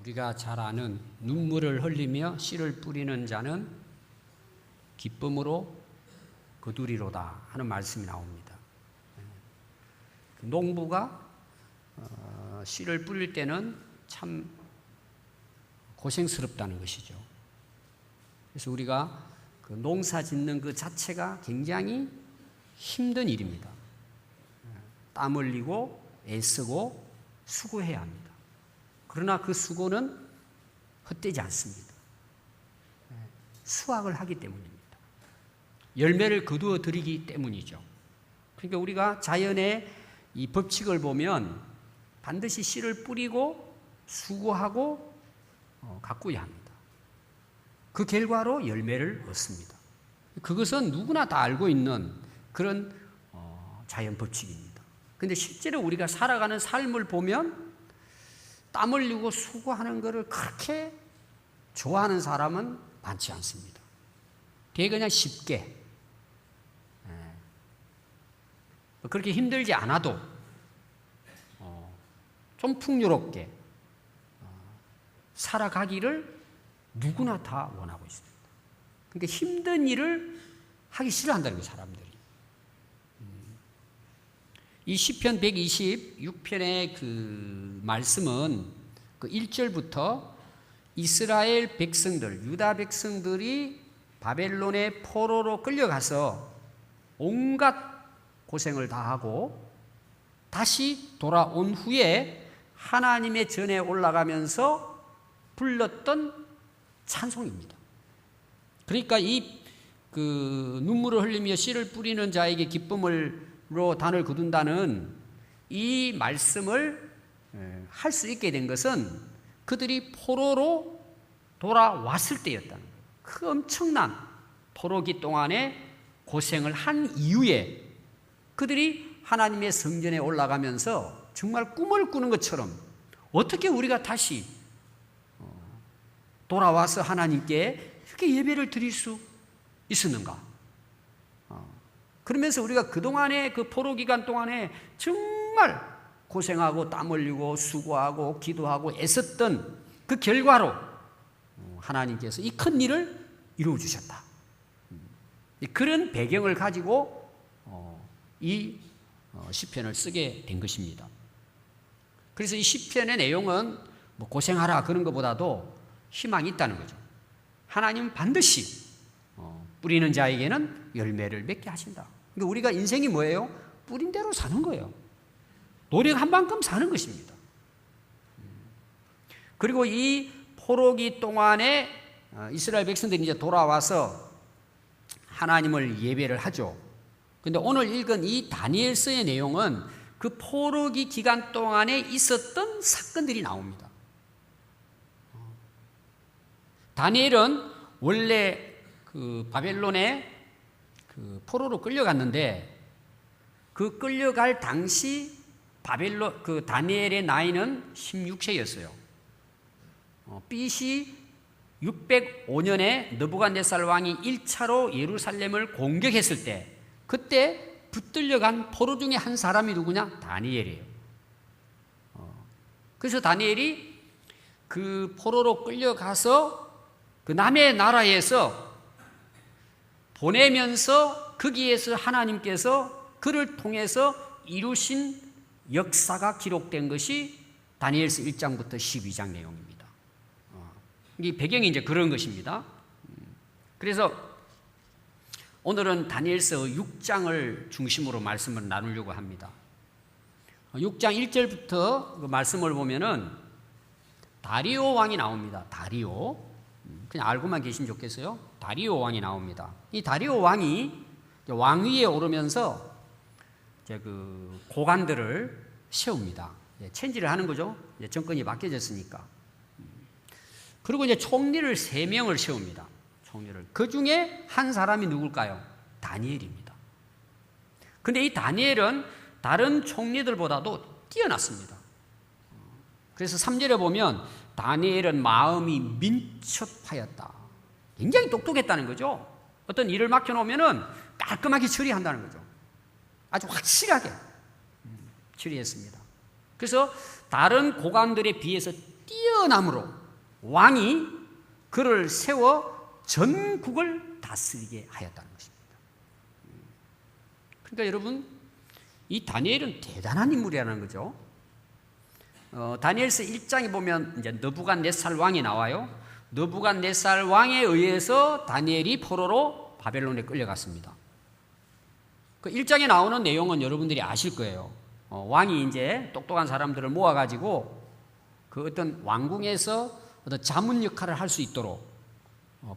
우리가 잘 아는 눈물을 흘리며 씨를 뿌리는 자는 기쁨으로 거두리로다 하는 말씀이 나옵니다. 농부가 씨를 뿌릴 때는 참 고생스럽다는 것이죠. 그래서 우리가 그 농사 짓는 그 자체가 굉장히 힘든 일입니다. 땀 흘리고 애쓰고 수고해야 합니다. 그러나 그 수고는 헛되지 않습니다. 수확을 하기 때문입니다. 열매를 거두어 드리기 때문이죠. 그러니까 우리가 자연의 이 법칙을 보면 반드시 씨를 뿌리고 수고하고 가꾸어야 합니다. 그 결과로 열매를 얻습니다. 그것은 누구나 다 알고 있는 그런 자연 법칙입니다. 그런데 실제로 우리가 살아가는 삶을 보면 땀 흘리고 수고하는 것을 그렇게 좋아하는 사람은 많지 않습니다. 되게 그냥 쉽게 그렇게 힘들지 않아도 좀 풍요롭게 살아가기를 누구나 다 원하고 있습니다. 그러니까 힘든 일을 하기 싫어한다는 거예요, 사람들이. 이 시편 126편의 그 말씀은 그 1절부터 이스라엘 백성들, 유다 백성들이 바벨론의 포로로 끌려가서 온갖 고생을 다하고 다시 돌아온 후에 하나님의 전에 올라가면서 불렀던 찬송입니다. 그러니까 이 그 눈물을 흘리며 씨를 뿌리는 자에게 기쁨으로 단을 거둔다는 이 말씀을 할 수 있게 된 것은 그들이 포로로 돌아왔을 때였다는 거예요. 그 엄청난 포로기 동안에 고생을 한 이후에 그들이 하나님의 성전에 올라가면서 정말 꿈을 꾸는 것처럼 어떻게 우리가 다시 돌아와서 하나님께 이렇게 예배를 드릴 수 있었는가? 그러면서 우리가 그동안의 그 포로 기간 동안에 정말 고생하고 땀 흘리고 수고하고 기도하고 애썼던 그 결과로 하나님께서 이 큰 일을 이루어 주셨다. 그런 배경을 가지고 이 시편을 쓰게 된 것입니다. 그래서 이 시편의 내용은 뭐 고생하라 그런 것보다도 희망이 있다는 거죠. 하나님은 반드시 뿌리는 자에게는 열매를 맺게 하신다. 그러니까 우리가 인생이 뭐예요? 뿌린 대로 사는 거예요. 노력한 만큼 사는 것입니다. 그리고 이 포로기 동안에 이스라엘 백성들이 이제 돌아와서 하나님을 예배를 하죠. 그런데 오늘 읽은 이 다니엘서의 내용은 그 포로기 기간 동안에 있었던 사건들이 나옵니다. 다니엘은 원래 그 바벨론에 그 포로로 끌려갔는데 그 끌려갈 당시 바벨론 그 다니엘의 나이는 16세였어요. BC 605년에 느부갓네살 왕이 1차로 예루살렘을 공격했을 때 그때 붙들려간 포로 중에 한 사람이 누구냐? 다니엘이에요. 그래서 다니엘이 그 포로로 끌려가서 그 남의 나라에서 보내면서 거기에서 하나님께서 그를 통해서 이루신 역사가 기록된 것이 다니엘서 1장부터 12장 내용입니다. 이 배경이 이제 그런 것입니다. 그래서 오늘은 다니엘서 6장을 중심으로 말씀을 나누려고 합니다. 6장 1절부터 그 말씀을 보면은 다리오 왕이 나옵니다. 다리오. 그냥 알고만 계시면 좋겠어요. 다리오 왕이 나옵니다. 이 다리오 왕이 왕위에 오르면서 이제 그 고관들을 세웁니다. 체인지를 하는 거죠. 이제 정권이 바뀌어졌으니까. 그리고 이제 총리를 3명을 세웁니다. 총리를. 그 중에 한 사람이 누굴까요? 다니엘입니다. 근데 이 다니엘은 다른 총리들보다도 뛰어났습니다. 그래서 3절에 보면 다니엘은 마음이 민첩하였다. 굉장히 똑똑했다는 거죠. 어떤 일을 맡겨놓으면 깔끔하게 처리한다는 거죠. 아주 확실하게 처리했습니다. 그래서 다른 고관들에 비해서 뛰어남으로 왕이 그를 세워 전국을 다스리게 하였다는 것입니다. 그러니까 여러분, 이 다니엘은 대단한 인물이라는 거죠. 다니엘서 1장에 보면 이제 느부갓네살 왕이 나와요. 느부갓네살 왕에 의해서 다니엘이 포로로 바벨론에 끌려갔습니다. 그 1장에 나오는 내용은 여러분들이 아실 거예요. 왕이 이제 똑똑한 사람들을 모아가지고 그 어떤 왕궁에서 어떤 자문 역할을 할 수 있도록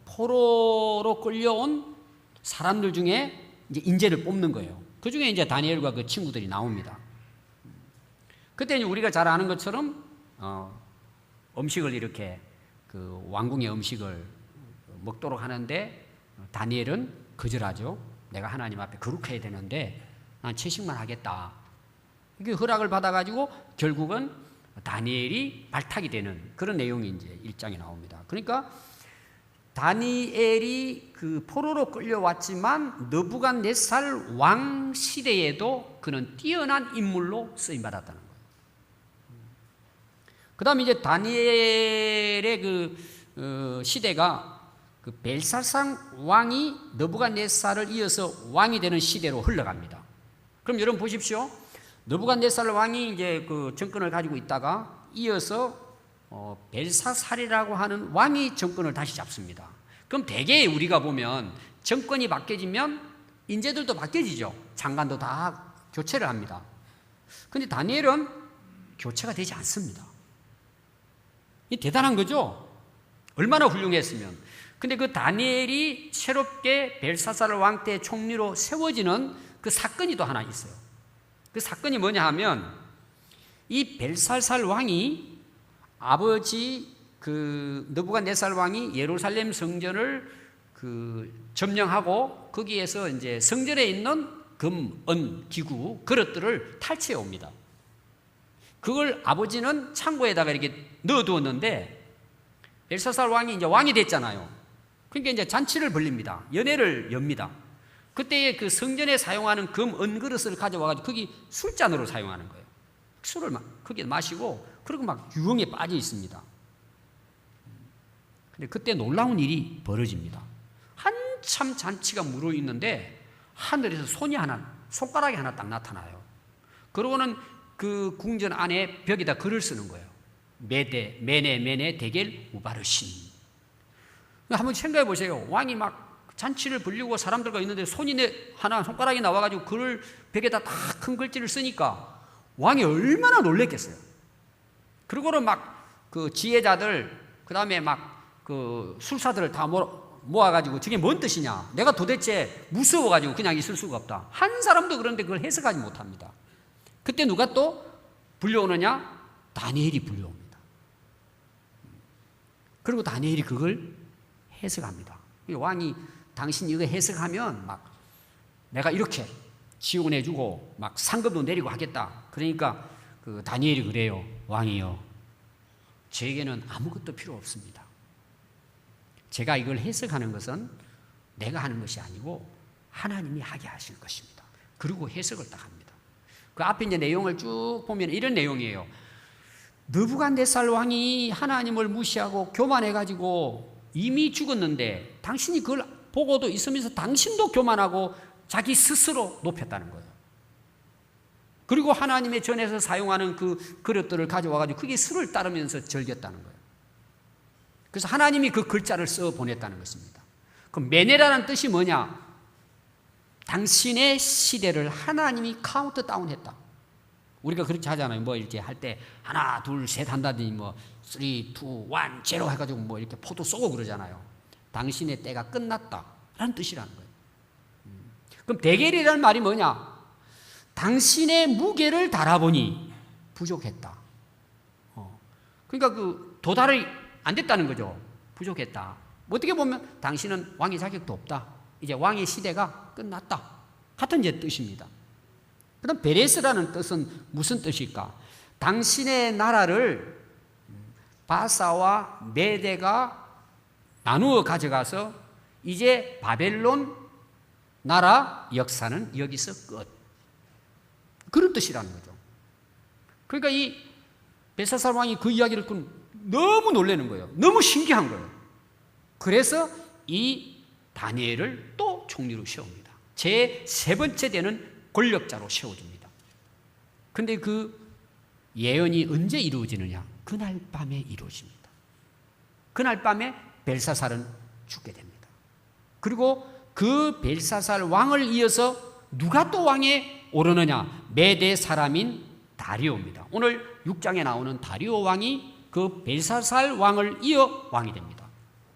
포로로 끌려온 사람들 중에 이제 인재를 뽑는 거예요. 그 중에 이제 다니엘과 그 친구들이 나옵니다. 그때 우리가 잘 아는 것처럼 음식을 이렇게 그 왕궁의 음식을 먹도록 하는데 다니엘은 거절하죠. 내가 하나님 앞에 거룩해야 되는데 난 채식만 하겠다. 이게 허락을 받아가지고 결국은 다니엘이 발탁이 되는 그런 내용이 이제 1장에 나옵니다. 그러니까 다니엘이 그 포로로 끌려왔지만 느부갓네살 왕 시대에도 그는 뛰어난 인물로 쓰임 받았다는 거예요. 그 다음에 이제 다니엘의 그 시대가 그 벨사살 왕이 느부갓네살을 이어서 왕이 되는 시대로 흘러갑니다. 그럼 여러분 보십시오. 느부갓네살 왕이 이제 그 정권을 가지고 있다가 이어서 벨사살이라고 하는 왕이 정권을 다시 잡습니다. 그럼 대개 우리가 보면 정권이 바뀌어지면 인재들도 바뀌어지죠. 장관도 다 교체를 합니다. 그런데 다니엘은 교체가 되지 않습니다. 이 대단한 거죠. 얼마나 훌륭했으면. 근데 그 다니엘이 새롭게 벨사살 왕 때 총리로 세워지는 그 사건이 또 하나 있어요. 그 사건이 뭐냐 하면 이 벨사살 왕이 아버지 그 느부갓네살 왕이 예루살렘 성전을 그 점령하고 거기에서 이제 성전에 있는 금, 은, 기구, 그릇들을 탈취해 옵니다. 그걸 아버지는 창고에다가 이렇게 넣어두었는데 벨사살 왕이 이제 왕이 됐잖아요. 그러니까 이제 잔치를 벌립니다. 연회를 엽니다. 그때의 그 성전에 사용하는 금, 은 그릇을 가져와가지고 거기 술잔으로 사용하는 거예요. 술을 막 거기에 마시고 그리고 막 유흥에 빠져 있습니다. 근데 그때 놀라운 일이 벌어집니다. 한참 잔치가 무르익는데 하늘에서 손가락이 하나 딱 나타나요. 그러고는 그 궁전 안에 벽에다 글을 쓰는 거예요. 메네 데겔 우바르신. 한번 생각해 보세요. 왕이 막 잔치를 벌리고 사람들과 있는데 손가락이 나와가지고 글을 벽에다 다 큰 글씨를 쓰니까 왕이 얼마나 놀랬겠어요. 그리고는 막 그 지혜자들, 그 다음에 막 그 술사들을 다 모아가지고 저게 뭔 뜻이냐? 내가 도대체 무서워가지고 그냥 있을 수가 없다. 한 사람도 그런데 그걸 해석하지 못합니다. 그때 누가 또 불려오느냐? 다니엘이 불려옵니다. 그리고 다니엘이 그걸 해석합니다. 왕이 당신 이거 해석하면 막 내가 이렇게 지원해주고 막 상금도 내리고 하겠다. 그러니까 그 다니엘이 그래요. 왕이요. 저에게는 아무것도 필요 없습니다. 제가 이걸 해석하는 것은 내가 하는 것이 아니고 하나님이 하게 하실 것입니다. 그리고 해석을 딱 합니다. 그 앞에 이제 내용을 쭉 보면 이런 내용이에요. 느부갓네살 왕이 하나님을 무시하고 교만해가지고 이미 죽었는데 당신이 그걸 보고도 있으면서 당신도 교만하고 자기 스스로 높였다는 거예요. 그리고 하나님의 전에서 사용하는 그 그릇들을 가져와가지고 그게 수를 따르면서 즐겼다는 거예요. 그래서 하나님이 그 글자를 써 보냈다는 것입니다. 그 메네라는 뜻이 뭐냐? 당신의 시대를 하나님이 카운트다운 했다. 우리가 그렇게 하잖아요. 뭐 이렇게 할 때 하나, 둘, 셋 한다더니 뭐 3, 2, 1, 0 해가지고 뭐 이렇게 포도 쏘고 그러잖아요. 당신의 때가 끝났다. 라는 뜻이라는 거예요. 그럼 대겔이라는 말이 뭐냐? 당신의 무게를 달아보니 부족했다. 그러니까 그 도달이 안 됐다는 거죠. 부족했다. 어떻게 보면 당신은 왕의 자격도 없다. 이제 왕의 시대가 끝났다. 같은 이제 뜻입니다. 그럼 베레스라는 뜻은 무슨 뜻일까? 당신의 나라를 바사와 메대가 나누어 가져가서 이제 바벨론 나라 역사는 여기서 끝. 그런 뜻이라는 거죠. 그러니까 이 벨사살 왕이 그 이야기를 너무 놀라는 거예요. 너무 신기한 거예요. 그래서 이 다니엘을 또 총리로 세웁니다. 제 세 번째 되는 권력자로 세워줍니다. 근데 그 예언이 언제 이루어지느냐? 그날 밤에 이루어집니다. 그날 밤에 벨사살은 죽게 됩니다. 그리고 그 벨사살 왕을 이어서 누가 또 왕에 오르느냐? 메대 사람인 다리오입니다. 오늘 6장에 나오는 다리오 왕이 그 벨사살 왕을 이어 왕이 됩니다.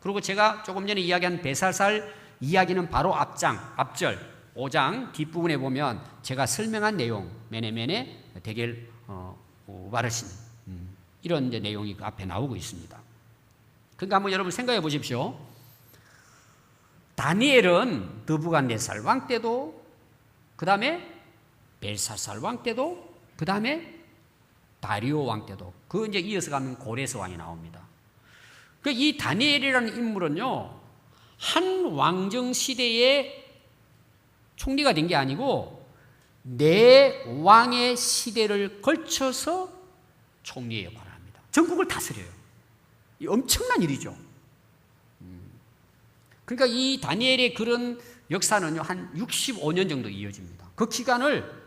그리고 제가 조금 전에 이야기한 벨사살 이야기는 바로 앞절 5장 뒷부분에 보면 제가 설명한 내용, 메네메네 대겔 바르신 이런 이제 내용이 그 앞에 나오고 있습니다. 그러니까 한번 여러분 생각해 보십시오. 다니엘은 느부갓네살 왕 때도, 그 다음에 벨사살 왕 때도, 그 다음에 다리오 왕 때도, 그 이제 이어서 가면 고레스 왕이 나옵니다. 그 이 다니엘이라는 인물은요, 한 왕정 시대에 총리가 된 게 아니고 네 왕의 시대를 걸쳐서 총리의 역할을 합니다. 전국을 다스려요. 이 엄청난 일이죠. 그러니까 이 다니엘의 그런 역사는요, 한 65년 정도 이어집니다. 그 기간을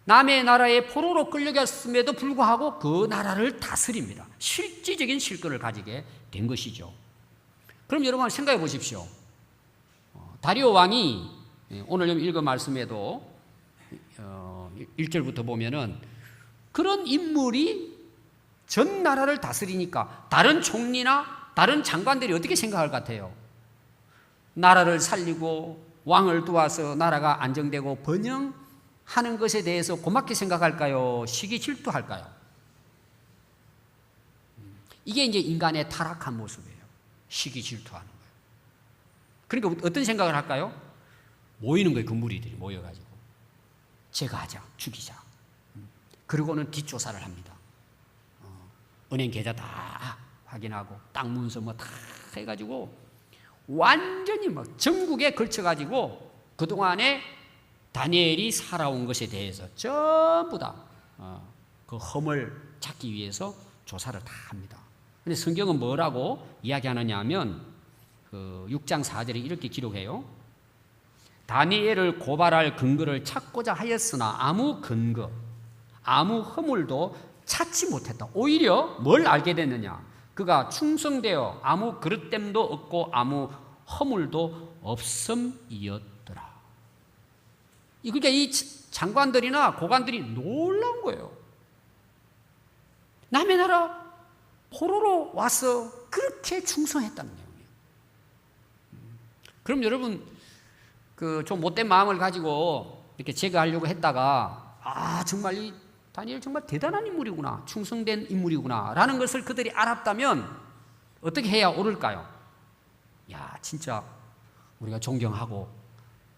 남의 나라에 포로로 끌려갔음에도 불구하고 그 나라를 다스립니다. 실질적인 실권을 가지게 된 것이죠. 그럼 여러분 생각해 보십시오. 다리오 왕이 오늘 읽은 말씀에도 1절부터 보면은 그런 인물이 전 나라를 다스리니까 다른 총리나 다른 장관들이 어떻게 생각할 것 같아요? 나라를 살리고 왕을 도와서 나라가 안정되고 번영하는 것에 대해서 고맙게 생각할까요? 시기 질투할까요? 이게 이제 인간의 타락한 모습이에요. 시기 질투하는 거예요. 그러니까 어떤 생각을 할까요? 모이는 거예요. 그 무리들이 모여가지고 제가 하자, 죽이자. 그리고는 뒷조사를 합니다. 은행 계좌 다 확인하고 땅 문서 뭐 다 해가지고 완전히 막 전국에 걸쳐가지고 그동안에 다니엘이 살아온 것에 대해서 전부 다 그 험을 찾기 위해서 조사를 다 합니다. 근데 성경은 뭐라고 이야기하느냐 하면 그 6장 4절에 이렇게 기록해요. 다니엘을 고발할 근거를 찾고자 하였으나 아무 근거, 아무 허물도 찾지 못했다. 오히려 뭘 알게 됐느냐? 그가 충성되어 아무 그릇됨도 없고 아무 허물도 없음이었더라. 그러니까 이 장관들이나 고관들이 놀라운 거예요. 남의 나라 포로로 와서 그렇게 충성했다는 내용이에요. 그럼 여러분 그 좀 못된 마음을 가지고 이렇게 제거하려고 했다가 정말 이 다니엘 정말 대단한 인물이구나, 충성된 인물이구나 라는 것을 그들이 알았다면 어떻게 해야 옳을까요? 야, 진짜 우리가 존경하고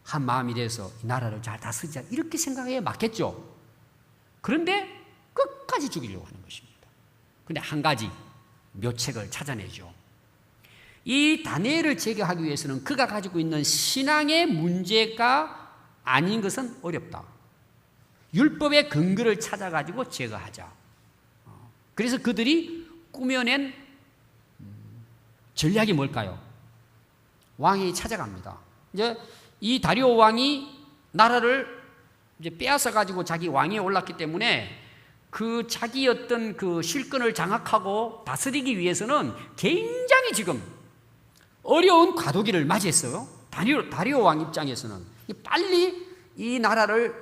한 마음이 돼서 이 나라를 잘 다스리자 이렇게 생각해야 맞겠죠. 그런데 끝까지 죽이려고 하는 것입니다. 그런데 한 가지 묘책을 찾아내죠. 이 다니엘을 제거하기 위해서는 그가 가지고 있는 신앙의 문제가 아닌 것은 어렵다. 율법의 근거를 찾아가지고 제거하자. 그래서 그들이 꾸며낸 전략이 뭘까요? 왕이 찾아갑니다. 이제 이 다리오 왕이 나라를 이제 빼앗아 가지고 자기 왕위에 올랐기 때문에 그 자기 어떤 그 실권을 장악하고 다스리기 위해서는 굉장히 지금 어려운 과도기를 맞이했어요. 다리오 왕 입장에서는 빨리 이 나라를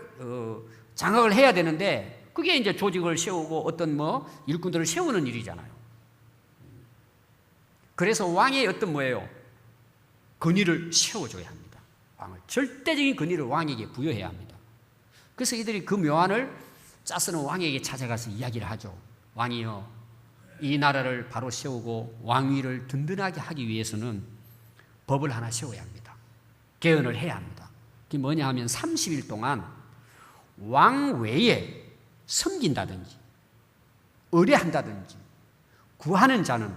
장악을 해야 되는데 그게 이제 조직을 세우고 어떤 뭐 일꾼들을 세우는 일이잖아요. 그래서 왕의 어떤 뭐예요? 권위를 세워줘야 합니다. 왕을 절대적인 권위를 왕에게 부여해야 합니다. 그래서 이들이 그 묘안을 짜서는 왕에게 찾아가서 이야기를 하죠. 왕이여, 이 나라를 바로 세우고 왕위를 든든하게 하기 위해서는 법을 하나 세워야 합니다. 개헌을 해야 합니다. 그게 뭐냐 하면 30일 동안 왕 외에 섬긴다든지 의뢰한다든지 구하는 자는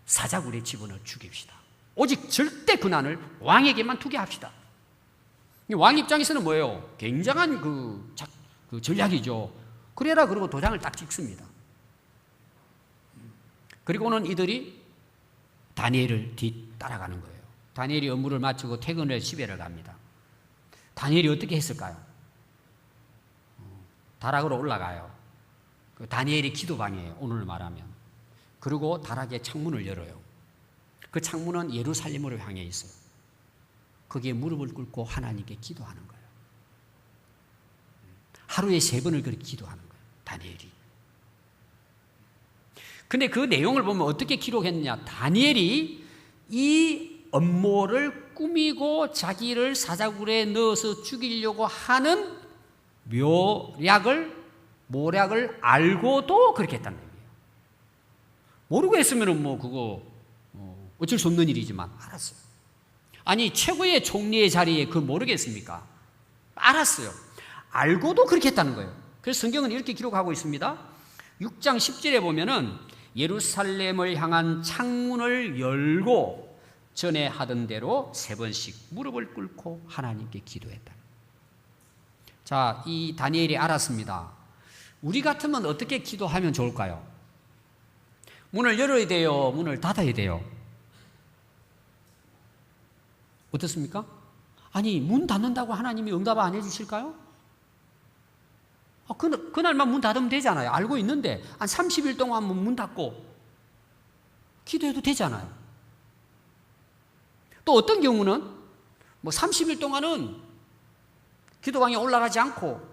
사자굴에 집어넣어 죽입시다. 오직 절대 권한을 왕에게만 두게 합시다. 왕 입장에서는 뭐예요? 굉장한 그 전략이죠. 그래라 그러고 도장을 딱 찍습니다. 그리고는 이들이 다니엘을 뒤따라가는 거예요. 다니엘이 업무를 마치고 퇴근을 해서 집에 갑니다. 다니엘이 어떻게 했을까요? 다락으로 올라가요. 그 다니엘이 기도방이에요. 오늘 말하면. 그리고 다락에 창문을 열어요. 그 창문은 예루살렘으로 향해 있어요. 거기에 무릎을 꿇고 하나님께 기도하는 거예요. 하루에 3번을 그렇게 기도하는 거예요. 다니엘이. 근데 그 내용을 보면 어떻게 기록했느냐. 다니엘이 이 음모를 꾸미고 자기를 사자굴에 넣어서 죽이려고 하는 모략을 알고도 그렇게 했다는 얘기예요. 모르고 했으면 그거 어쩔 수 없는 일이지만 알았어요. 아니, 최고의 총리의 자리에 그걸 모르겠습니까? 알았어요. 알고도 그렇게 했다는 거예요. 그래서 성경은 이렇게 기록하고 있습니다. 6장 10절에 보면은 예루살렘을 향한 창문을 열고 전에 하던 대로 3번씩 무릎을 꿇고 하나님께 기도했다. 자, 이 다니엘이 알았습니다. 우리 같으면 어떻게 기도하면 좋을까요? 문을 열어야 돼요? 문을 닫아야 돼요? 어떻습니까? 아니, 문 닫는다고 하나님이 응답 안 해주실까요? 그날만 문 닫으면 되잖아요. 알고 있는데 한 30일 동안 문 닫고 기도해도 되잖아요. 또 어떤 경우는 30일 동안은 기도방에 올라가지 않고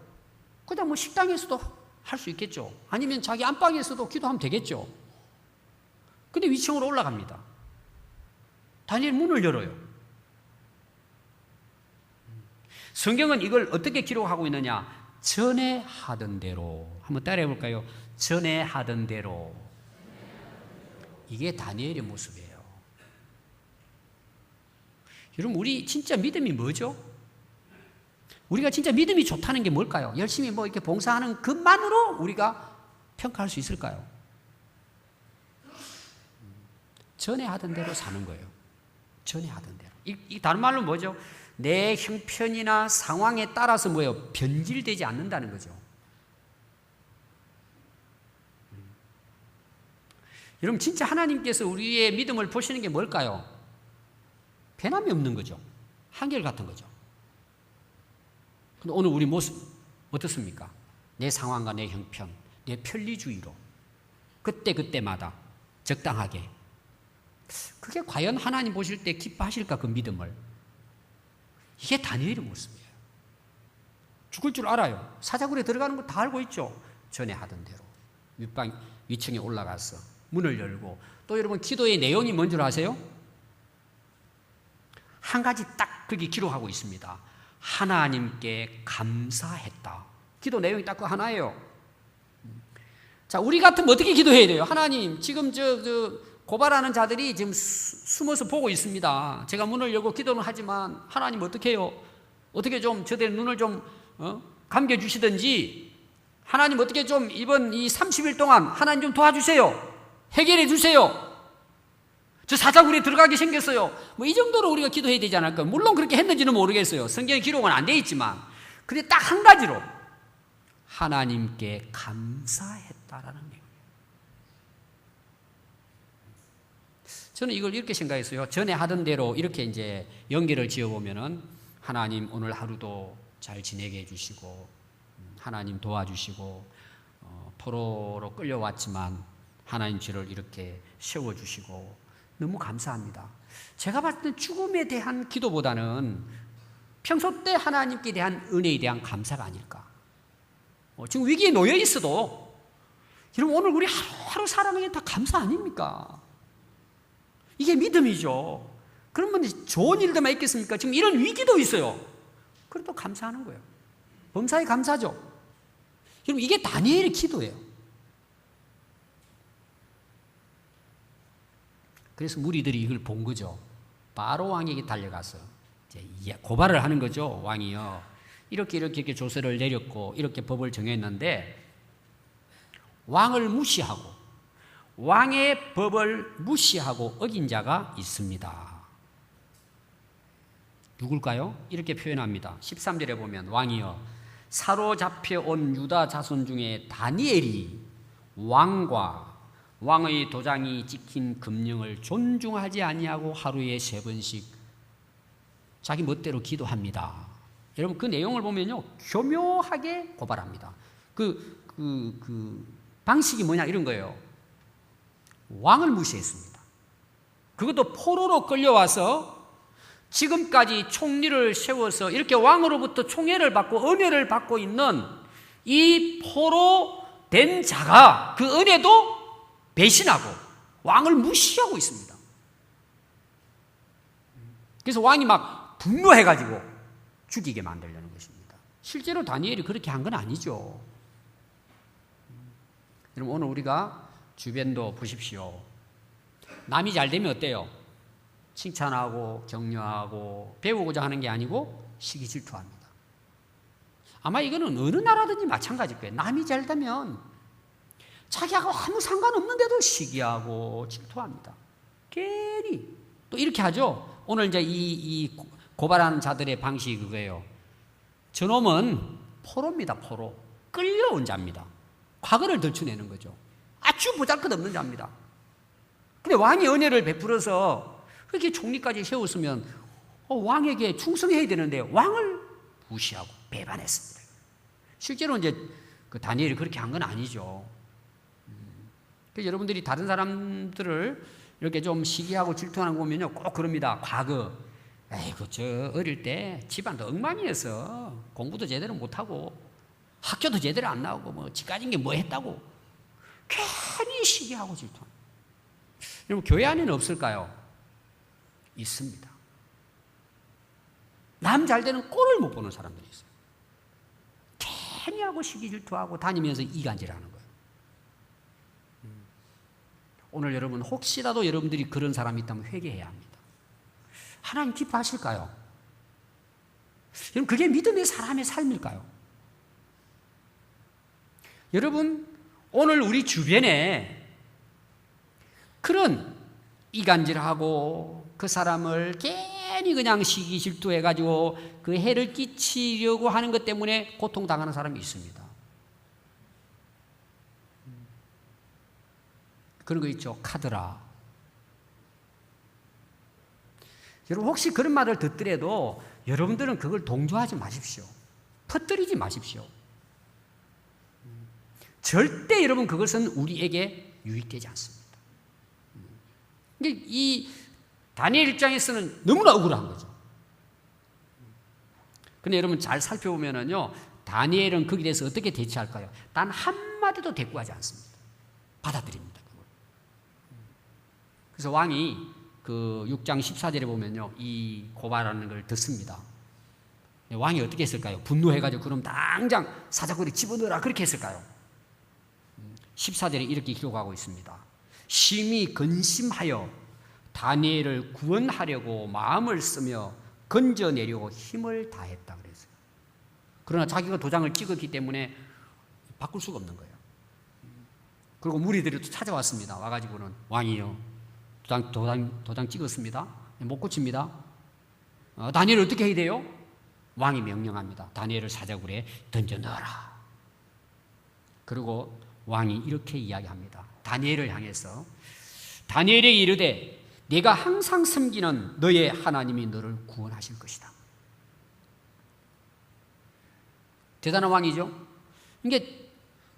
그냥 식당에서도 할 수 있겠죠. 아니면 자기 안방에서도 기도하면 되겠죠. 근데 위층으로 올라갑니다. 다니엘 문을 열어요. 성경은 이걸 어떻게 기록하고 있느냐? 전에 하던 대로. 한번 따라해 볼까요? 전에 하던 대로. 이게 다니엘의 모습이에요. 여러분, 우리 진짜 믿음이 뭐죠? 우리가 진짜 믿음이 좋다는 게 뭘까요? 열심히 이렇게 봉사하는 것만으로 우리가 평가할 수 있을까요? 전에 하던 대로 사는 거예요. 전에 하던 대로. 이 다른 말로 뭐죠? 내 형편이나 상황에 따라서 변질되지 않는다는 거죠. 여러분, 진짜 하나님께서 우리의 믿음을 보시는 게 뭘까요? 변함이 없는 거죠. 한결같은 거죠. 근데 오늘 우리 모습 어떻습니까? 내 상황과 내 형편, 내 편리주의로 그때마다 적당하게. 그게 과연 하나님 보실 때 기뻐하실까, 그 믿음을? 이게 다니엘의 모습이에요. 죽을 줄 알아요. 사자굴에 들어가는 거 다 알고 있죠. 전에 하던 대로 위층에 올라가서 문을 열고. 또 여러분, 기도의 내용이 뭔 줄 아세요? 한 가지 딱 그렇게 기록하고 있습니다. 하나님께 감사했다. 기도 내용이 딱 그 하나예요. 자, 우리 같으면 어떻게 기도해야 돼요? 하나님, 지금 고발하는 자들이 지금 숨어서 보고 있습니다. 제가 문을 열고 기도는 하지만 하나님 어떻게 해요? 어떻게 좀 저들 눈을 좀 감겨주시든지, 하나님 어떻게 좀 이번 이 30일 동안 하나님 좀 도와주세요. 해결해 주세요. 저 사자굴에 들어가게 생겼어요. 이 정도로 우리가 기도해야 되지 않을까요? 물론 그렇게 했는지는 모르겠어요. 성경에 기록은 안 돼 있지만. 근데 딱 한 가지로 하나님께 감사했다라는 내용. 저는 이걸 이렇게 생각했어요. 전에 하던 대로 이렇게 이제 연결을 지어보면은, 하나님 오늘 하루도 잘 지내게 해주시고, 하나님 도와주시고, 포로로 끌려왔지만 하나님 저를 이렇게 세워주시고 너무 감사합니다. 제가 봤을 때 죽음에 대한 기도보다는 평소 때 하나님께 대한 은혜에 대한 감사가 아닐까. 지금 위기에 놓여 있어도, 여러분, 오늘 우리 하루하루 살아가는 게 다 감사 아닙니까? 이게 믿음이죠. 그러면 좋은 일들만 있겠습니까? 지금 이런 위기도 있어요. 그래도 감사하는 거예요. 범사에 감사죠. 여러분, 이게 다니엘의 기도예요. 그래서 무리들이 이걸 본 거죠. 바로 왕에게 달려가서 이제 고발을 하는 거죠. 왕이요, 이렇게 조서를 내렸고 이렇게 법을 정했는데 왕을 무시하고, 왕의 법을 무시하고 어긴 자가 있습니다. 누굴까요? 이렇게 표현합니다. 13절에 보면, 왕이여, 사로잡혀 온 유다 자손 중에 다니엘이 왕과 왕의 도장이 찍힌 금령을 존중하지 아니하고 하루에 3번씩 자기 멋대로 기도합니다. 여러분 그 내용을 보면요 교묘하게 고발합니다. 그 방식이 뭐냐 이런 거예요. 왕을 무시했습니다. 그것도 포로로 끌려와서 지금까지 총리를 세워서 이렇게 왕으로부터 총애를 받고 은혜를 받고 있는 이 포로 된 자가 그 은혜도 배신하고 왕을 무시하고 있습니다. 그래서 왕이 막 분노해가지고 죽이게 만들려는 것입니다. 실제로 다니엘이 그렇게 한 건 아니죠. 여러분 오늘 우리가 주변도 보십시오. 남이 잘 되면 어때요? 칭찬하고 격려하고 배우고자 하는 게 아니고 시기 질투합니다. 아마 이거는 어느 나라든지 마찬가지일 거예요. 남이 잘 되면 자기하고 아무 상관없는데도 시기하고 질투합니다. 괜히 또 이렇게 하죠. 오늘 이제 이 고발하는 자들의 방식이 그거예요. 저놈은 포로입니다. 포로. 끌려온 자입니다. 과거를 덜쳐내는 거죠. 아주 보잘것없는 자입니다. 근데 왕이 은혜를 베풀어서 그렇게 총리까지 세웠으면 왕에게 충성해야 되는데 왕을 무시하고 배반했습니다. 실제로 이제 그 다니엘이 그렇게 한 건 아니죠. 그래서 여러분들이 다른 사람들을 이렇게 좀 시기하고 질투하는 거 보면요 꼭 그럽니다. 과거 에이구 저 어릴 때 집안도 엉망이어서 공부도 제대로 못하고 학교도 제대로 안 나오고 뭐 지까진 게 뭐 했다고 괜히 시기하고 질투합니다. 여러분 교회 안에는 없을까요? 있습니다. 남 잘 되는 꼴을 못 보는 사람들이 있어요. 괜히 하고 시기 질투하고 다니면서 이간질하는 거예요. 오늘 여러분 혹시라도 여러분들이 그런 사람이 있다면 회개해야 합니다. 하나님 기뻐하실까요? 여러분 그게 믿음의 사람의 삶일까요? 여러분 오늘 우리 주변에 그런 이간질하고 그 사람을 괜히 그냥 시기 질투해가지고 그 해를 끼치려고 하는 것 때문에 고통당하는 사람이 있습니다. 그런 거 있죠. 카드라. 여러분 혹시 그런 말을 듣더라도 여러분들은 그걸 동조하지 마십시오. 퍼뜨리지 마십시오. 절대 여러분 그것은 우리에게 유익되지 않습니다. 이 다니엘 입장에서는 너무나 억울한 거죠. 근데 여러분 잘 살펴보면은요, 다니엘은 거기에 대해서 어떻게 대처할까요? 단 한마디도 대꾸하지 않습니다. 받아들입니다. 그걸. 그래서 왕이 그 6장 14절에 보면요, 이 고발하는 걸 듣습니다. 왕이 어떻게 했을까요? 분노해가지고 그럼 당장 사자굴에 집어넣어라 그렇게 했을까요? 14절에 이렇게 기록하고 있습니다. 심히 근심하여 다니엘을 구원하려고 마음을 쓰며 건져내려고 힘을 다했다 그랬어요. 그러나 자기가 도장을 찍었기 때문에 바꿀 수가 없는 거예요. 그리고 무리들이 또 찾아왔습니다. 와가지고는 왕이요, 도장 찍었습니다. 못 고칩니다. 다니엘을 어떻게 해야 돼요? 왕이 명령합니다. 다니엘을 사자굴에 던져 넣어라. 그리고 왕이 이렇게 이야기합니다. 다니엘을 향해서 다니엘에게 이르되 네가 항상 섬기는 너의 하나님이 너를 구원하실 것이다. 대단한 왕이죠. 그러니까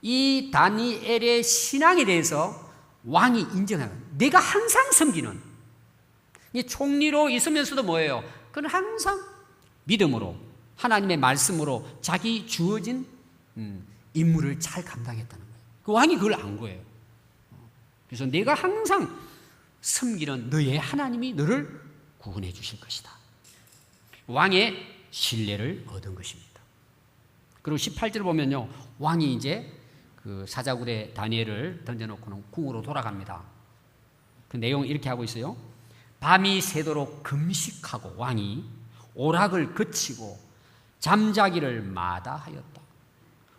이 다니엘의 신앙에 대해서 왕이 인정해요. 내가 항상 섬기는, 이 총리로 있으면서도 뭐예요? 그는 항상 믿음으로 하나님의 말씀으로 자기 주어진 임무를 잘 감당했다는 거예요. 그 왕이 그걸 안 거예요. 그래서 내가 항상 섬기는 너의 하나님이 너를 구원해 주실 것이다. 왕의 신뢰를 얻은 것입니다. 그리고 18절 보면요, 왕이 이제 그 사자굴에 다니엘을 던져놓고는 궁으로 돌아갑니다. 그 내용 이렇게 하고 있어요. 밤이 새도록 금식하고 왕이 오락을 그치고 잠자기를 마다하였다.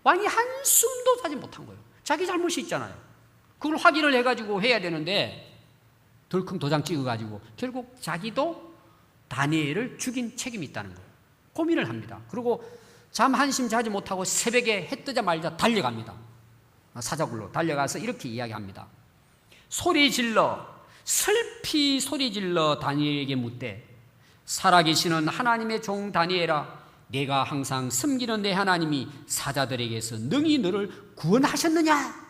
왕이 한숨도 자지 못한 거예요. 자기 잘못이 있잖아요. 그걸 확인을 해가지고 해야 되는데 덜컹 도장 찍어가지고 결국 자기도 다니엘을 죽인 책임이 있다는 거예요. 고민을 합니다. 그리고 잠 한심 자지 못하고 새벽에 해 뜨자마자 달려갑니다. 사자굴로 달려가서 이렇게 이야기합니다. 슬피 소리질러 다니엘에게 묻되 살아계시는 하나님의 종 다니엘아, 내가 항상 섬기는 내 하나님이 사자들에게서 능히 너를 구원하셨느냐?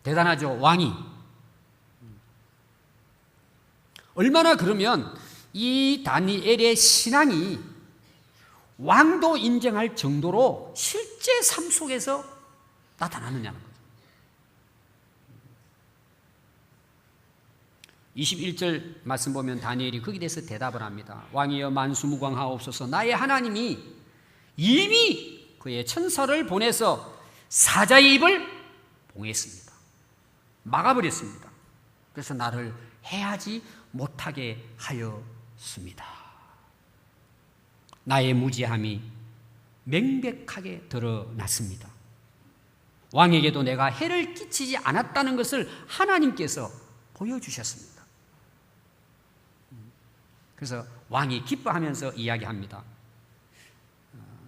대단하죠, 왕이. 얼마나 그러면 이 다니엘의 신앙이 왕도 인정할 정도로 실제 삶 속에서 나타나느냐는 거죠. 21절 말씀 보면 다니엘이 거기에 대해서 대답을 합니다. 왕이여 만수무강하옵소서. 나의 하나님이 이미 그의 천사를 보내서 사자의 입을 봉했습니다. 막아버렸습니다. 그래서 나를 해하지 못하게 하였습니다. 나의 무지함이 명백하게 드러났습니다. 왕에게도 내가 해를 끼치지 않았다는 것을 하나님께서 보여주셨습니다. 그래서 왕이 기뻐하면서 이야기합니다.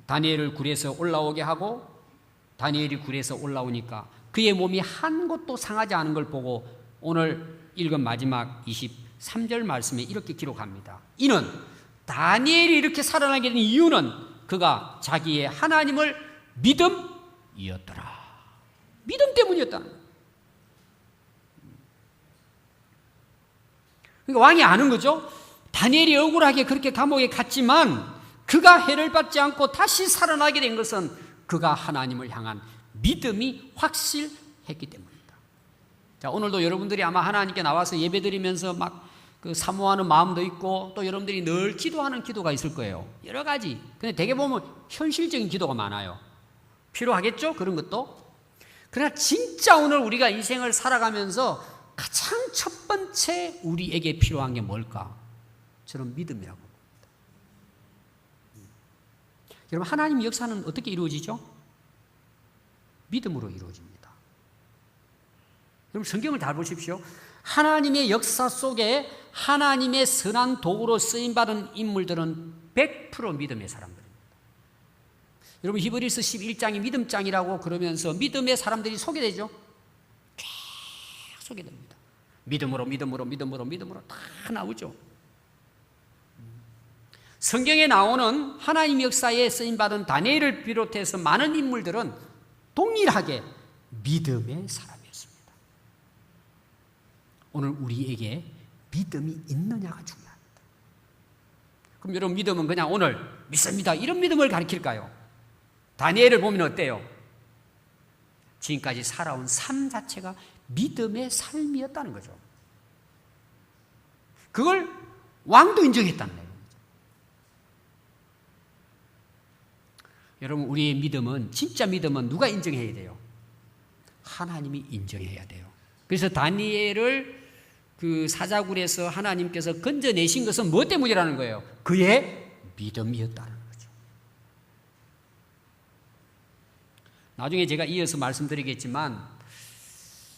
다니엘을 굴에서 올라오게 하고 다니엘이 굴에서 올라오니까 그의 몸이 한 곳도 상하지 않은 걸 보고 오늘 읽은 마지막 23절 말씀에 이렇게 기록합니다. 이는 다니엘이 이렇게 살아나게 된 이유는 그가 자기의 하나님을 믿음이었더라. 믿음 때문이었다는 거예요. 그러니까 왕이 아는 거죠. 다니엘이 억울하게 그렇게 감옥에 갔지만 그가 해를 받지 않고 다시 살아나게 된 것은 그가 하나님을 향한 믿음이 확실했기 때문입니다. 자, 오늘도 여러분들이 아마 하나님께 나와서 예배드리면서 막 그 사모하는 마음도 있고 또 여러분들이 늘 기도하는 기도가 있을 거예요. 여러 가지. 근데 대개 보면 현실적인 기도가 많아요. 필요하겠죠? 그런 것도. 그러나 진짜 오늘 우리가 인생을 살아가면서 가장 첫 번째 우리에게 필요한 게 뭘까? 저는 믿음이라고 봅니다. 여러분, 하나님 역사는 어떻게 이루어지죠? 믿음으로 이루어집니다. 여러분, 성경을 잘 보십시오. 하나님의 역사 속에 하나님의 선한 도구로 쓰임받은 인물들은 100% 믿음의 사람들입니다. 여러분, 히브리서 11장이 믿음장이라고 그러면서 믿음의 사람들이 소개되죠? 쫙 소개됩니다. 믿음으로 다 나오죠. 성경에 나오는 하나님 역사에 쓰임받은 다니엘을 비롯해서 많은 인물들은 동일하게 믿음의 사람이었습니다. 오늘 우리에게 믿음이 있느냐가 중요합니다. 그럼 여러분, 믿음은 그냥 오늘 믿습니다 이런 믿음을 가리킬까요? 다니엘을 보면 어때요? 지금까지 살아온 삶 자체가 믿음의 삶이었다는 거죠. 그걸 왕도 인정했다는 거예요. 여러분, 우리의 믿음은, 진짜 믿음은 누가 인정해야 돼요? 하나님이 인정해야 돼요. 그래서 다니엘을 그 사자굴에서 하나님께서 건져내신 것은 무엇 때문이라는 거예요? 그의 믿음이었다는 거죠. 나중에 제가 이어서 말씀드리겠지만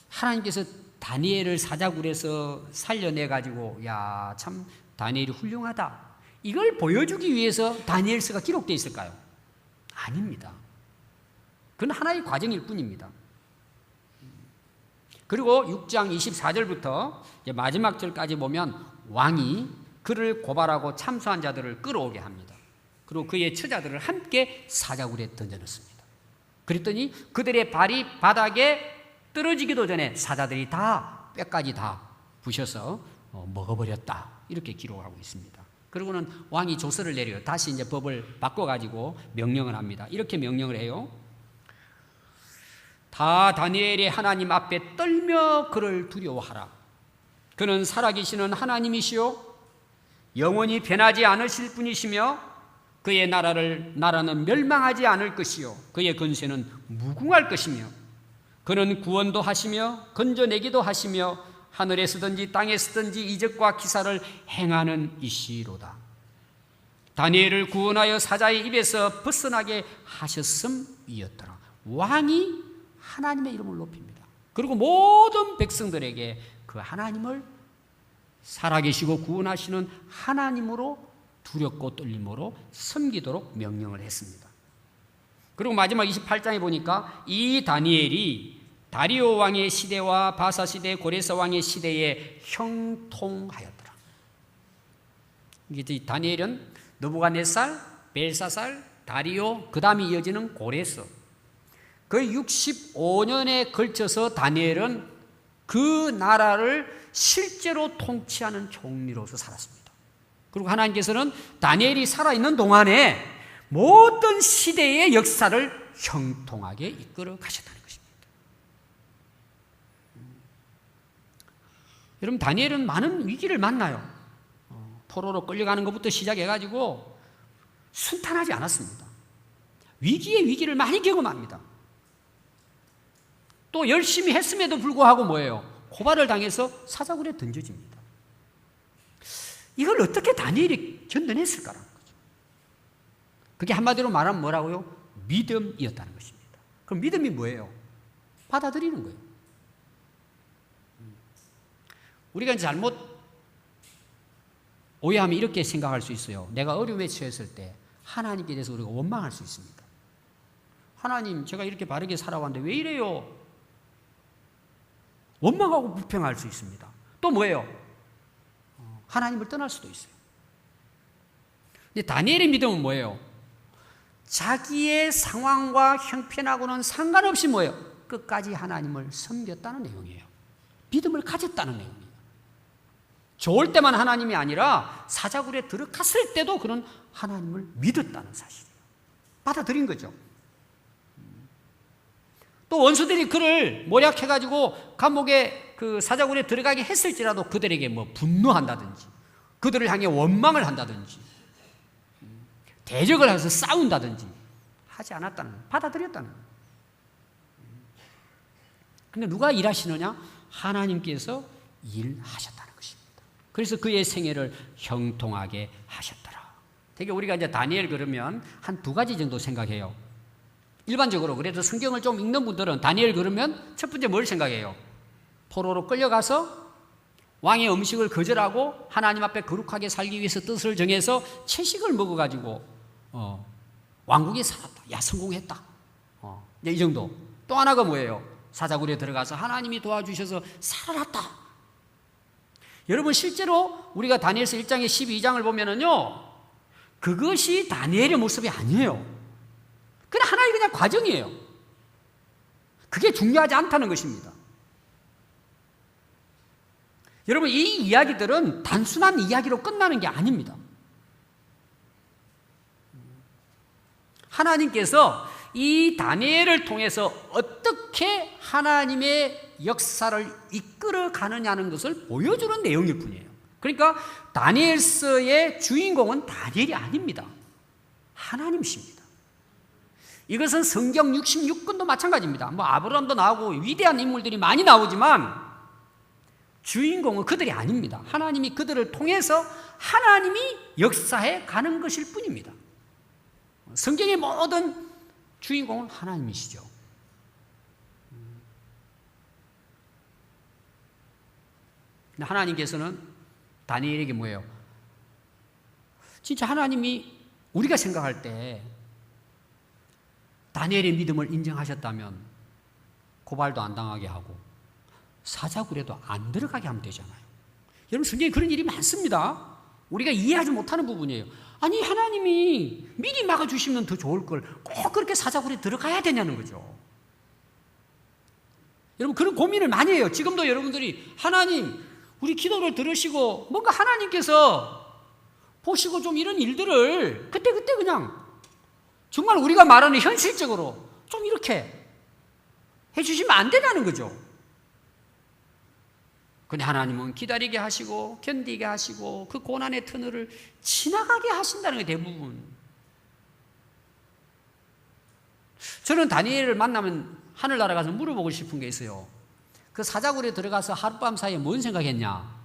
하나님께서 다니엘을 사자굴에서 살려내가지고 야, 참 다니엘이 훌륭하다, 이걸 보여주기 위해서 다니엘서가 기록되어 있을까요? 아닙니다. 그건 하나의 과정일 뿐입니다. 그리고 6장 24절부터 마지막 절까지 보면 왕이 그를 고발하고 참소한 자들을 끌어오게 합니다. 그리고 그의 처자들을 함께 사자굴에 던져넣습니다. 그랬더니 그들의 발이 바닥에 떨어지기도 전에 사자들이 다 뼈까지 다 부셔서 먹어버렸다, 이렇게 기록하고 있습니다. 그리고는 왕이 조서를 내려요. 다시 이제 법을 바꿔가지고 명령을 합니다. 이렇게 명령을 해요. 다 다니엘의 하나님 앞에 떨며 그를 두려워하라. 그는 살아계시는 하나님이시요 영원히 변하지 않으실 분이시며 그의 나라는 멸망하지 않을 것이요 그의 권세는 무궁할 것이며 그는 구원도 하시며 건져내기도 하시며 하늘에서든지 땅에서든지 이적과 기사를 행하는 이시로다. 다니엘을 구원하여 사자의 입에서 벗어나게 하셨음이었더라. 왕이 하나님의 이름을 높입니다. 그리고 모든 백성들에게 그 하나님을, 살아계시고 구원하시는 하나님으로 두렵고 떨림으로 섬기도록 명령을 했습니다. 그리고 마지막 28장에 보니까 이 다니엘이 다리오 왕의 시대와 바사 시대, 고레스 왕의 시대에 형통하였더라. 이게 다니엘은 느부갓네살, 벨사살, 다리오, 그 다음에 이어지는 고레스. 그 65년에 걸쳐서 다니엘은 그 나라를 실제로 통치하는 총리로서 살았습니다. 그리고 하나님께서는 다니엘이 살아있는 동안에 모든 시대의 역사를 형통하게 이끌어 가셨다는 것입니다. 여러분, 다니엘은 많은 위기를 만나요. 포로로 끌려가는 것부터 시작해가지고 순탄하지 않았습니다. 위기에 위기를 많이 경험합니다. 또 열심히 했음에도 불구하고 뭐예요? 고발을 당해서 사자굴에 던져집니다. 이걸 어떻게 다니엘이 견뎌냈을까라는 거죠. 그게 한마디로 말하면 뭐라고요? 믿음이었다는 것입니다. 그럼 믿음이 뭐예요? 받아들이는 거예요. 우리가 잘못 오해하면 이렇게 생각할 수 있어요. 내가 어려움에 처했을 때 하나님께 대해서 우리가 원망할 수 있습니다. 하나님, 제가 이렇게 바르게 살아왔는데 왜 이래요? 원망하고 불평할 수 있습니다. 또 뭐예요? 하나님을 떠날 수도 있어요. 근데 다니엘의 믿음은 뭐예요? 자기의 상황과 형편하고는 상관없이 뭐예요? 끝까지 하나님을 섬겼다는 내용이에요. 믿음을 가졌다는 내용이에요. 좋을 때만 하나님이 아니라 사자굴에 들어갔을 때도 그런 하나님을 믿었다는 사실이에요. 받아들인 거죠. 또 원수들이 그를 모략해가지고 감옥에 그 사자굴에 들어가게 했을지라도 그들에게 뭐 분노한다든지 그들을 향해 원망을 한다든지 대적을 해서 싸운다든지 하지 않았다는 거예요. 받아들였다는 거예요. 근데 누가 일하시느냐? 하나님께서 일하셨다는 것입니다. 그래서 그의 생애를 형통하게 하셨더라. 되게 우리가 이제 다니엘 그러면 한 두 가지 정도 생각해요. 일반적으로 그래도 성경을 좀 읽는 분들은 다니엘 그러면 첫 번째 뭘 생각해요? 포로로 끌려가서 왕의 음식을 거절하고 하나님 앞에 거룩하게 살기 위해서 뜻을 정해서 채식을 먹어가지고 왕국에 살았다. 야, 성공했다. 이 정도. 또 하나가 뭐예요? 사자굴에 들어가서 하나님이 도와주셔서 살아났다. 여러분, 실제로 우리가 다니엘서 1장에 12장을 보면은요, 그것이 다니엘의 모습이 아니에요. 그냥 하나의 그냥 과정이에요. 그게 중요하지 않다는 것입니다. 여러분, 이 이야기들은 단순한 이야기로 끝나는 게 아닙니다. 하나님께서 이 다니엘을 통해서 어떻게 하나님의 역사를 이끌어 가느냐는 것을 보여주는 내용일 뿐이에요. 그러니까 다니엘서의 주인공은 다니엘이 아닙니다. 하나님이십니다. 이것은 성경 66권도 마찬가지입니다. 뭐 아브라함도 나오고 위대한 인물들이 많이 나오지만 주인공은 그들이 아닙니다. 하나님이 그들을 통해서 하나님이 역사해 가는 것일 뿐입니다. 성경의 모든 주인공은 하나님이시죠. 하나님께서는 다니엘에게 뭐예요? 진짜 하나님이 우리가 생각할 때 다니엘의 믿음을 인정하셨다면 고발도 안 당하게 하고 사자굴에도 안 들어가게 하면 되잖아요. 여러분, 성경에 그런 일이 많습니다. 우리가 이해하지 못하는 부분이에요. 아니, 하나님이 미리 막아주시면 더 좋을 걸 꼭 그렇게 사자굴에 들어가야 되냐는 거죠. 여러분, 그런 고민을 많이 해요. 지금도 여러분들이 하나님, 우리 기도를 들으시고 뭔가 하나님께서 보시고 좀 이런 일들을 그때 그냥 정말 우리가 말하는 현실적으로 좀 이렇게 해주시면 안 되냐는 거죠. 근데 하나님은 기다리게 하시고 견디게 하시고 그 고난의 터널을 지나가게 하신다는 게 대부분. 저는 다니엘을 만나면 하늘나라 가서 물어보고 싶은 게 있어요. 그 사자굴에 들어가서 하룻밤 사이에 뭔 생각했냐?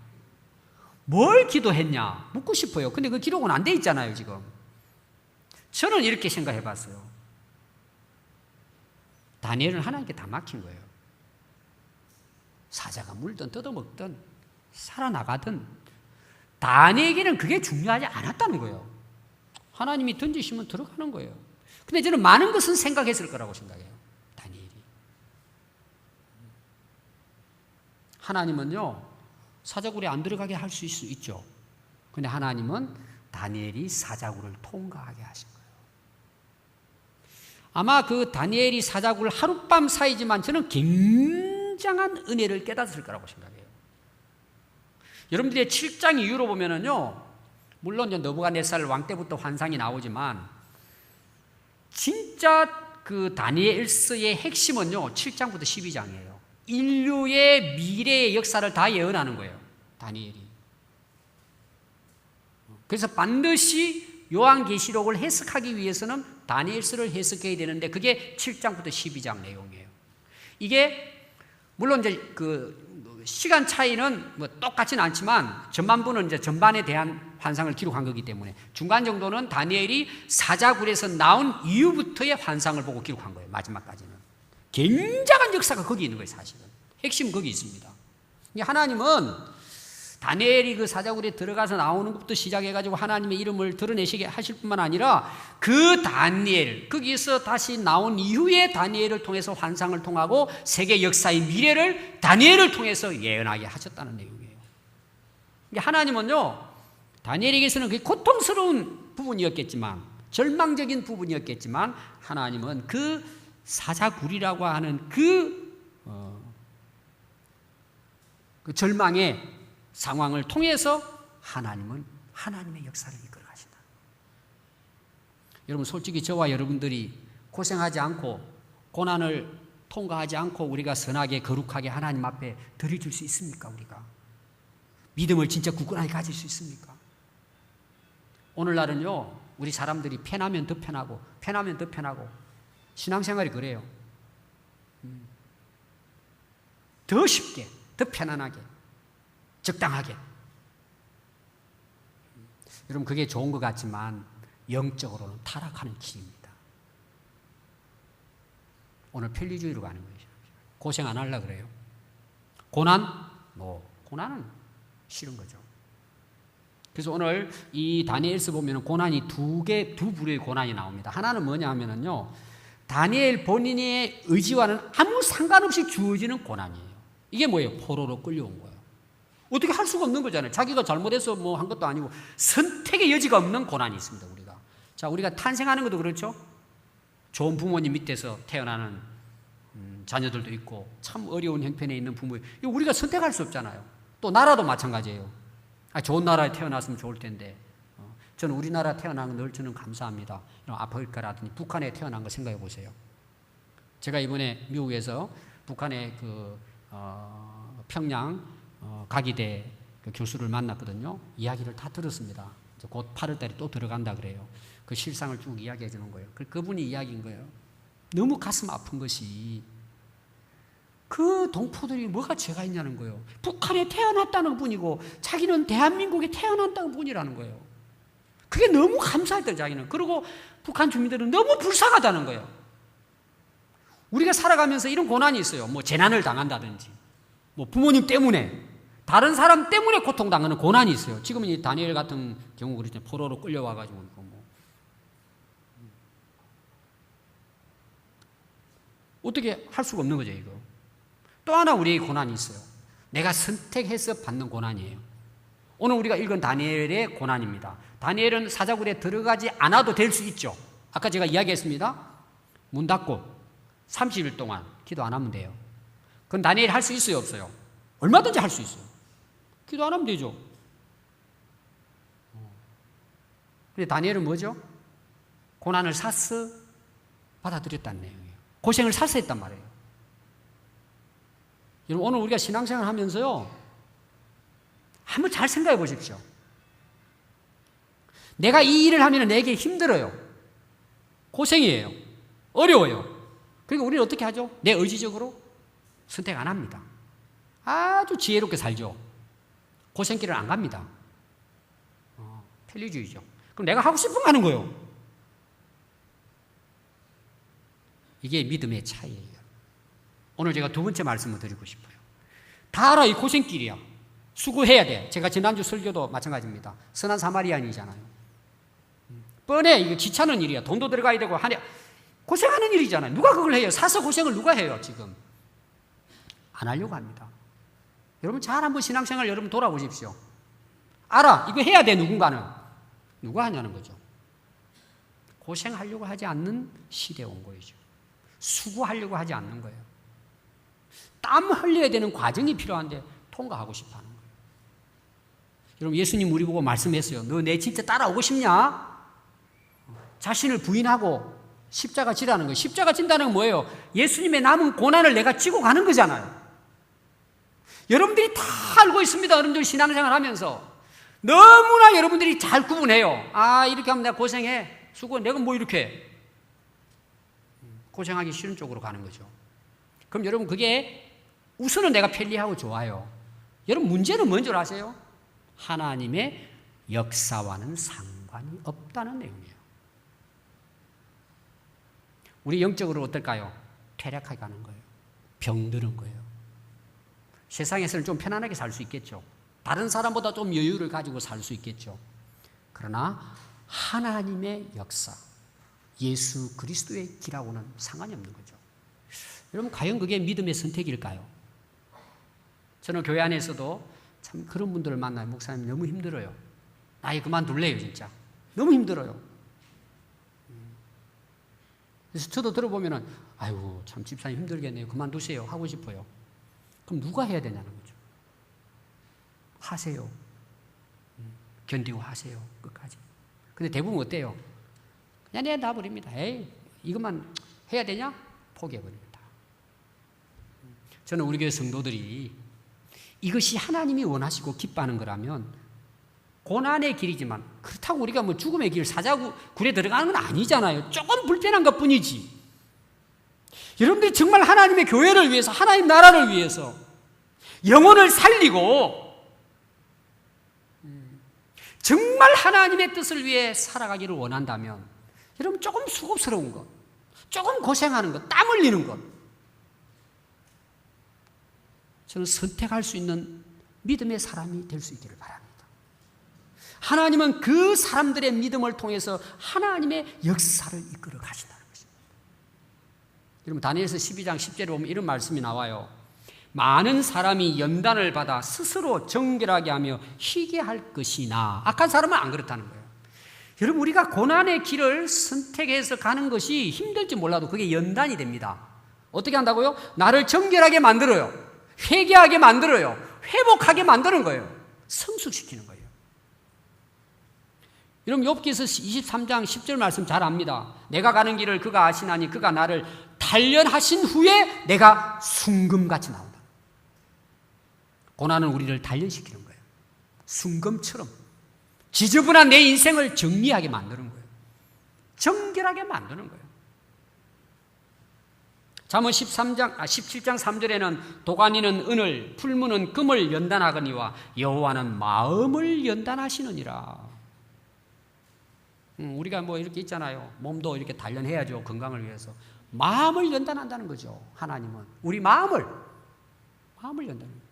뭘 기도했냐? 묻고 싶어요. 근데 그 기록은 안 돼 있잖아요, 지금. 저는 이렇게 생각해 봤어요. 다니엘은 하나님께 다 맡긴 거예요. 사자가 물든 뜯어먹든 살아나가든 다니엘에게는 그게 중요하지 않았다는 거예요. 하나님이 던지시면 들어가는 거예요. 근데 저는 많은 것은 생각했을 거라고 생각해요. 다니엘이. 하나님은요, 사자굴에 안 들어가게 할 수 있죠. 근데 하나님은 다니엘이 사자굴을 통과하게 하신 거예요. 아마 그 다니엘이 사자굴 하룻밤 사이지만 저는 굉장한 은혜를 깨닫을 거라고 생각해요. 여러분들의 7장 이후로 보면은요, 물론 이제 느부갓네살 왕 때부터 환상이 나오지만 진짜 그 다니엘서의 핵심은요, 7장부터 12장이에요. 인류의 미래의 역사를 다 예언하는 거예요, 다니엘이. 그래서 반드시 요한계시록을 해석하기 위해서는 다니엘서를 해석해야 되는데 그게 7장부터 12장 내용이에요. 이게 물론 이제 그 시간 차이는 뭐 똑같지는 않지만 전반부는 이제 전반에 대한 환상을 기록한 거기 때문에 중간 정도는 다니엘이 사자굴에서 나온 이후부터의 환상을 보고 기록한 거예요. 마지막까지는. 굉장한 역사가 거기 있는 거예요, 사실은. 핵심은 거기 있습니다. 하나님은 다니엘이 그 사자굴에 들어가서 나오는 것부터 시작해가지고 하나님의 이름을 드러내시게 하실 뿐만 아니라 그 다니엘, 거기서 다시 나온 이후에 다니엘을 통해서 환상을 통하고 세계 역사의 미래를 다니엘을 통해서 예언하게 하셨다는 내용이에요. 하나님은요, 다니엘에게서는 그게 고통스러운 부분이었겠지만, 절망적인 부분이었겠지만, 하나님은 그 사자굴이라고 하는 그 절망의 상황을 통해서 하나님은 하나님의 역사를 이끌어 가신다. 여러분, 솔직히 저와 여러분들이 고생하지 않고 고난을 통과하지 않고 우리가 선하게 거룩하게 하나님 앞에 드려줄 수 있습니까? 우리가 믿음을 진짜 굳건하게 가질 수 있습니까? 오늘날은요, 우리 사람들이 편하면 더 편하고 편하면 더 편하고 신앙생활이 그래요. 더 쉽게, 더 편안하게, 적당하게. 여러분, 그게 좋은 것 같지만 영적으로는 타락하는 길입니다. 오늘 편리주의로 가는 거예요. 고생 안 하려고 그래요. 고난? 고난은 싫은 거죠. 그래서 오늘 이 다니엘서 보면 고난이 두 부류의 고난이 나옵니다. 하나는 뭐냐 하면요, 다니엘 본인의 의지와는 아무 상관없이 주어지는 고난이에요. 이게 뭐예요? 포로로 끌려온 거예요. 어떻게 할 수가 없는 거잖아요. 자기가 잘못해서 뭐 한 것도 아니고 선택의 여지가 없는 고난이 있습니다, 우리가. 자, 우리가 탄생하는 것도 그렇죠. 좋은 부모님 밑에서 태어나는 자녀들도 있고 참 어려운 형편에 있는 부모, 이거 우리가 선택할 수 없잖아요. 또 나라도 마찬가지예요. 좋은 나라에 태어났으면 좋을 텐데 저는 우리나라 태어난 거 늘 저는 감사합니다. 아프리카라든지 북한에 태어난 거 생각해 보세요. 제가 이번에 미국에서 북한의 평양 가기대 교수를 만났거든요. 이야기를 다 들었습니다. 곧 8월달에 또 들어간다 그래요. 그 실상을 쭉 이야기해 주는 거예요. 그분이 이야기인 거예요. 너무 가슴 아픈 것이 그 동포들이 뭐가 죄가 있냐는 거예요. 북한에 태어났다는 분이고 자기는 대한민국에 태어났다는 분이라는 거예요. 그게 너무 감사했던 자기는. 그리고 북한 주민들은 너무 불쌍하다는 거예요. 우리가 살아가면서 이런 고난이 있어요. 뭐 재난을 당한다든지, 뭐 부모님 때문에, 다른 사람 때문에 고통당하는 고난이 있어요. 지금 이 다니엘 같은 경우 그렇죠. 포로로 끌려와가지고 뭐 어떻게 할 수가 없는 거죠, 이거. 또 하나 우리의 고난이 있어요. 내가 선택해서 받는 고난이에요. 오늘 우리가 읽은 다니엘의 고난입니다. 다니엘은 사자굴에 들어가지 않아도 될 수 있죠. 아까 제가 이야기했습니다. 문 닫고 30일 동안 기도 안 하면 돼요. 그건 다니엘이 할 수 있어요, 없어요? 얼마든지 할 수 있어요. 기도 안 하면 되죠. 근데 다니엘은 뭐죠? 고난을 사서 받아들였다는 내용이에요. 고생을 사서 했단 말이에요. 여러분, 오늘 우리가 신앙생활 하면서요, 한번 잘 생각해 보십시오. 내가 이 일을 하면 내게 힘들어요. 고생이에요. 어려워요. 그러니까 우리는 어떻게 하죠? 내 의지적으로 선택 안 합니다. 아주 지혜롭게 살죠. 고생길을 안 갑니다. 편리주의죠. 그럼 내가 하고 싶은 거 하는 거예요. 이게 믿음의 차이예요. 오늘 제가 두 번째 말씀을 드리고 싶어요. 다 알아, 이 고생길이야. 수고해야 돼. 제가 지난주 설교도 마찬가지입니다. 선한 사마리아인이잖아요. 뻔해. 이거 귀찮은 일이야. 돈도 들어가야 되고 고생하는 일이잖아요. 누가 그걸 해요? 사서 고생을 누가 해요, 지금? 안 하려고 합니다. 여러분, 잘 한번 신앙생활 여러분 돌아보십시오. 알아, 이거 해야 돼, 누군가는. 누가 하냐는 거죠. 고생하려고 하지 않는 시대에 온 거죠. 수고하려고 하지 않는 거예요. 땀 흘려야 되는 과정이 필요한데 통과하고 싶어 하는 거예요. 여러분, 예수님 우리 보고 말씀했어요. 너 내 진짜 따라오고 싶냐? 자신을 부인하고 십자가 지라는 거예요. 십자가 진다는 건 뭐예요? 예수님의 남은 고난을 내가 지고 가는 거잖아요. 여러분들이 다 알고 있습니다. 여러분들 신앙생활 하면서. 너무나 여러분들이 잘 구분해요. 아, 이렇게 하면 내가 고생해. 수고, 내가 뭐 이렇게. 고생하기 싫은 쪽으로 가는 거죠. 그럼 여러분, 그게 우선은 내가 편리하고 좋아요. 여러분, 문제는 뭔 줄 아세요? 하나님의 역사와는 상관이 없다는 내용이에요. 우리 영적으로 어떨까요? 퇴락하게 가는 거예요. 병드는 거예요. 세상에서는 좀 편안하게 살 수 있겠죠. 다른 사람보다 좀 여유를 가지고 살 수 있겠죠. 그러나 하나님의 역사, 예수 그리스도의 길하고는 상관이 없는 거죠. 여러분, 과연 그게 믿음의 선택일까요? 저는 교회 안에서도 참 그런 분들을 만나요. 목사님 너무 힘들어요. 아예 그만둘래요, 진짜. 너무 힘들어요. 그래서 저도 들어보면은, 아이고, 참 집사님 힘들겠네요. 그만두세요. 하고 싶어요. 그럼 누가 해야 되냐는 거죠. 하세요. 견디고 하세요. 끝까지. 근데 대부분 어때요? 그냥 놔버립니다. 에이, 이것만 해야 되냐? 포기해버립니다. 저는 우리 교회 성도들이 이것이 하나님이 원하시고 기뻐하는 거라면 고난의 길이지만 그렇다고 우리가 뭐 죽음의 길 사자굴에 들어가는 건 아니잖아요. 조금 불편한 것 뿐이지. 여러분들이 정말 하나님의 교회를 위해서, 하나님 나라를 위해서 영혼을 살리고 정말 하나님의 뜻을 위해 살아가기를 원한다면 여러분, 조금 수고스러운 것, 조금 고생하는 것, 땀 흘리는 것, 저는 선택할 수 있는 믿음의 사람이 될 수 있기를 바랍니다. 하나님은 그 사람들의 믿음을 통해서 하나님의 역사를 이끌어 가신다는 것입니다. 여러분, 다니엘서 12장 10절에 보면 이런 말씀이 나와요. 많은 사람이 연단을 받아 스스로 정결하게 하며 희게 할 것이나, 악한 사람은 안 그렇다는 거예요. 여러분, 우리가 고난의 길을 선택해서 가는 것이 힘들지 몰라도 그게 연단이 됩니다. 어떻게 한다고요? 나를 정결하게 만들어요. 회개하게 만들어요. 회복하게 만드는 거예요. 성숙시키는 거예요. 여러분, 욥기서 23장 10절 말씀 잘 압니다. 내가 가는 길을 그가 아시나니 그가 나를 단련하신 후에 내가 순금같이 나온다. 고난은 우리를 단련시키는 거예요. 순금처럼 지저분한 내 인생을 정리하게 만드는 거예요. 정결하게 만드는 거예요. 잠언 17장 3절에는 도가니는 은을, 풀무는 금을 연단하거니와 여호와는 마음을 연단하시느니라. 우리가 뭐 이렇게 있잖아요. 몸도 이렇게 단련해야죠. 건강을 위해서. 마음을 연단한다는 거죠. 하나님은 우리 마음을 연단해요.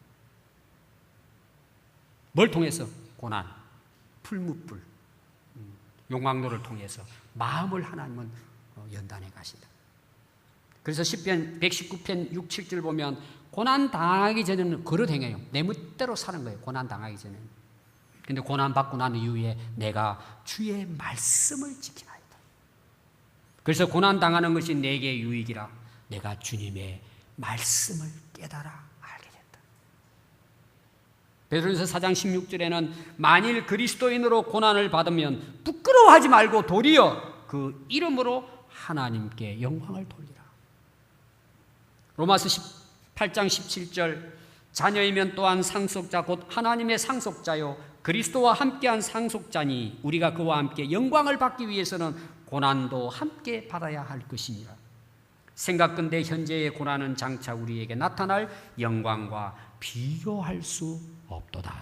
뭘 통해서? 고난, 풀무불, 용광로를 통해서 마음을 하나님은 연단해 가신다. 그래서 시편 119편 6, 7절 보면 고난 당하기 전에는 그릇 행해요. 내 멋대로 사는 거예요. 고난 당하기 전에는. 근데 고난 받고 난 이후에 내가 주의 말씀을 지키나이다. 그래서 고난 당하는 것이 내게 유익이라 내가 주님의 말씀을 깨달아 알게 됐다. 베드로전서 4장 16절에는 만일 그리스도인으로 고난을 받으면 부끄러워하지 말고 도리어 그 이름으로 하나님께 영광을 돌리라. 로마서 18장 17절 자녀이면 또한 상속자 곧 하나님의 상속자요 그리스도와 함께한 상속자니 우리가 그와 함께 영광을 받기 위해서는 고난도 함께 받아야 할 것이니라. 생각건대 현재의 고난은 장차 우리에게 나타날 영광과 비교할 수 없도다.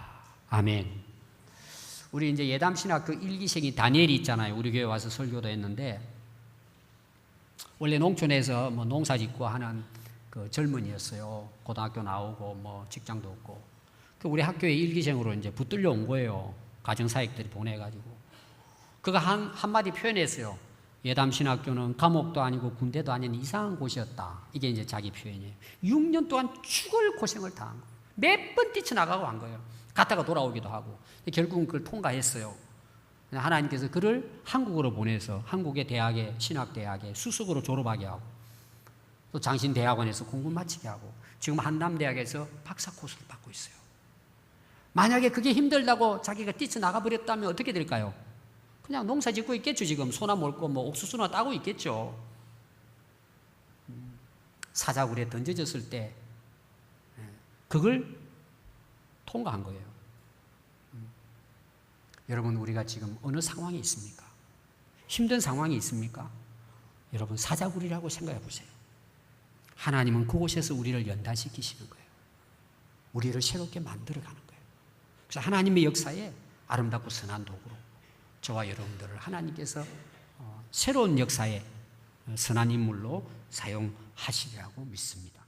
아멘. 우리 이제 예담신학교 1기생이 다니엘이 있잖아요. 우리 교회 와서 설교도 했는데 원래 농촌에서 뭐 농사 짓고 하는 그 젊은이였어요. 고등학교 나오고 뭐 직장도 없고. 우리 학교에 일기생으로 이제 붙들려 온 거예요. 가정사역들이 보내가지고. 그가 한마디 표현했어요. 예담신학교는 감옥도 아니고 군대도 아닌 이상한 곳이었다. 이게 이제 자기 표현이에요. 6년 동안 죽을 고생을 다 한 거예요. 몇 번 뛰쳐나가고 한 거예요. 갔다가 돌아오기도 하고. 결국은 그걸 통과했어요. 하나님께서 그를 한국으로 보내서 한국의 대학에, 신학대학에 수석으로 졸업하게 하고 또 장신대학원에서 공부 마치게 하고 지금 한남대학에서 박사 코스를 받고 있어요. 만약에 그게 힘들다고 자기가 뛰쳐나가 버렸다면 어떻게 될까요? 그냥 농사 짓고 있겠죠. 지금 소나 몰고 뭐 옥수수나 따고 있겠죠. 사자굴에 던져졌을 때 그걸 통과한 거예요. 여러분, 우리가 지금 어느 상황에 있습니까? 힘든 상황이 있습니까? 여러분, 사자굴이라고 생각해 보세요. 하나님은 그곳에서 우리를 연단시키시는 거예요. 우리를 새롭게 만들어가는 거예요. 그래서 하나님의 역사에 아름답고 선한 도구로 저와 여러분들을 하나님께서 새로운 역사에 선한 인물로 사용하시리라고 믿습니다.